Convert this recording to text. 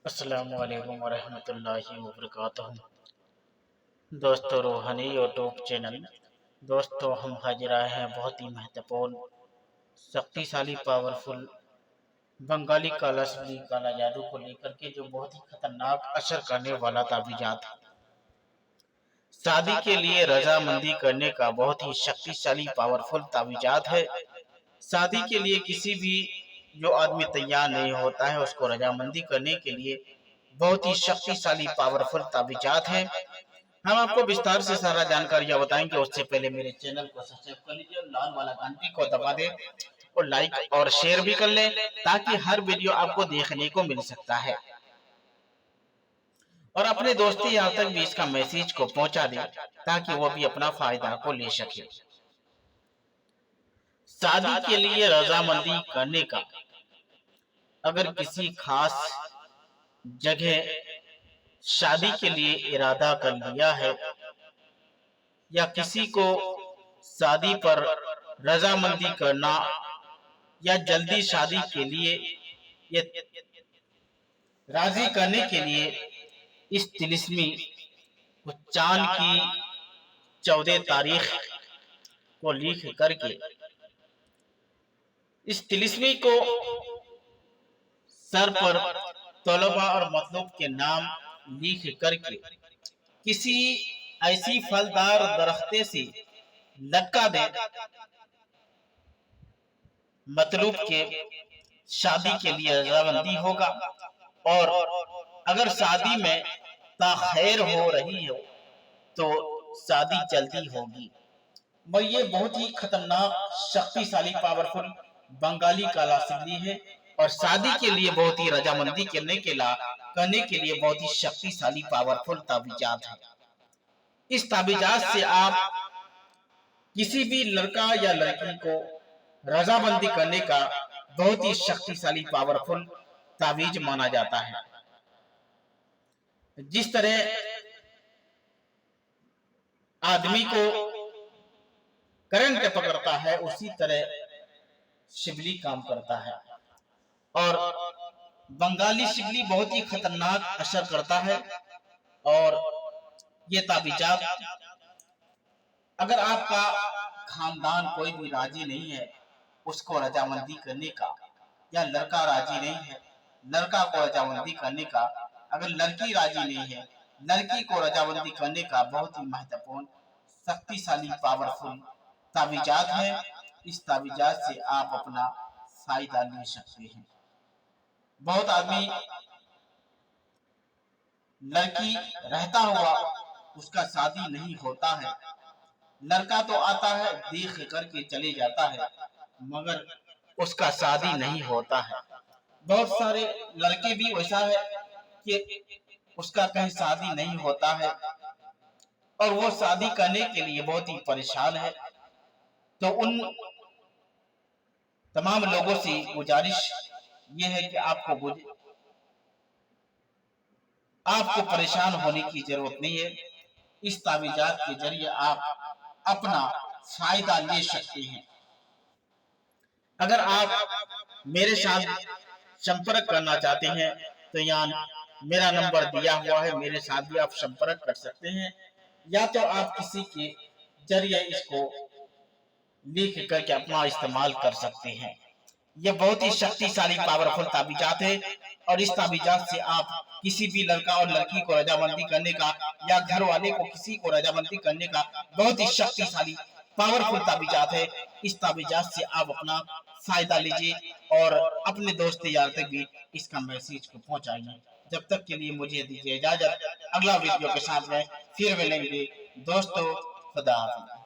السلام علیکم ورحمۃ اللہ وبرکاتہ۔ دوستو روحانی یوٹیوب چینل دوستو ہم حاضر آئے ہیں بہت ہی مہتوپورن شکتی شالی پاورفل بنگالی کالا سلی کالا جادو کو لے کر کے، جو بہت ہی خطرناک اثر کرنے والا تعویذات ہے۔ شادی کے لیے رضامندی کرنے کا بہت ہی شکتی شالی پاورفل تعویذات ہے۔ شادی کے لیے کسی بھی جو آدمی تیار نہیں ہوتا ہے، اس کو رضامندی کرنے کے لیے بہت ہی شکتی شالی پاورفل تعویذات ہیں۔ ہم آپ کو بستار سے سارا جانکاریاں بتائیں گے، اس سے پہلے میرے چینل کو سبسکرائب کر لیجیے، لال والا گھنٹی کو دبا دیں اور لائک اور شیئر بھی کر لیں، تاکہ ہر ویڈیو آپ کو دیکھنے کو مل سکتا ہے، اور اپنے دوستی یہاں تک بھی اس کا میسیج کو پہنچا دیں تاکہ وہ بھی اپنا فائدہ کو لے سکے۔ شادی کے لیے رضامندی کرنے کا اگر کسی خاص جگہ شادی کے لیے ارادہ کر لیا ہے، یا کسی کو شادی پر رضامندی کرنا یا جلدی شادی کے لیے راضی کرنے کے لیے، اس طلسمی چاند کی 14 تاریخ کو لکھ کر کے اس طلسمی کو سر پر طلباء اور مطلوب کے نام لکھ کر کے کسی ایسی پھلدار درختے سے لٹکا دے، مطلوب کے شادی کے لیے رضامندی ہوگا، اور اگر شادی میں تاخیر ہو رہی ہو تو شادی جلدی ہوگی۔ یہ بہت ہی خطرناک شکتی شالی پاورفل بنگالی کالا سلی ہے، اور شادی کے لیے بہت ہی رضامندی کرنے کے لیے بہت ہی شکتی شالی پاورفل تعویذات ہے۔ اس تعویذات سے آپ کسی بھی لڑکا یا لڑکی کو رضامندی کرنے کا بہت ہی شکتی شالی پاورفل تعویذ مانا جاتا ہے۔ جس طرح آدمی کو کرنٹ پکڑتا ہے، اسی طرح شبلی کام کرتا ہے، اور بنگالی شبلی بہت ہی خطرناک اثر کرتا ہے۔ اور یہ تعویذات اگر آپ کا خاندان کوئی بھی راضی نہیں ہے اس کو رضامندی کرنے کا، یا لڑکا راضی نہیں ہے لڑکا کو رضامندی کرنے کا، اگر لڑکی راضی نہیں ہے لڑکی کو رضامندی کرنے کا، بہت ہی مہتوپورن شکتی شالی پاورفل تعویذات ہے۔ اس تعویذات سے آپ اپنا فائدہ لے سکتے ہیں۔ بہت آدمی لڑکی رہتا ہوا اس کا شادی نہیں ہوتا ہے، لڑکا تو آتا ہے دیکھ کر کے چلے جاتا ہے، مگر اس کا شادی نہیں ہوتا ہے۔ بہت سارے لڑکے بھی ویسا ہے کہ اس کا کہیں شادی نہیں ہوتا ہے، اور وہ شادی کرنے کے لیے بہت ہی پریشان ہے۔ تو ان تمام لوگوں سے گزارش یہ ہے کہ آپ کو پریشان ہونے کی ضرورت نہیں ہے۔ اس تعویذات کے ذریعے آپ اپنا فائدہ لے سکتے ہیں۔ اگر آپ میرے ساتھ سمپرک کرنا چاہتے ہیں تو یہاں میرا نمبر دیا ہوا ہے، میرے ساتھ بھی آپ سمپرک کر سکتے ہیں، یا تو آپ کسی کے ذریعے اس کو لکھ کر کے اپنا استعمال کر سکتے ہیں۔ یہ بہت ہی شکتی شالی پاورفل تعویذات ہے، اور اس تعویذات سے آپ کسی بھی لڑکا اور لڑکی کو رضامندی کرنے کا، یا گھر والے کو کسی کو رضامندی کرنے کا بہت ہی شکتی شالی پاورفل تعویذات ہے۔ اس تعویذات سے آپ اپنا فائدہ لیجیے، اور اپنے دوست یار تک بھی اس کا میسیج کو پہنچائیے۔ جب تک کے لیے مجھے دیجیے اجازت، اگلا ویڈیو کے ساتھ میں پھر ملیں گے دوستو، خدا حافظ۔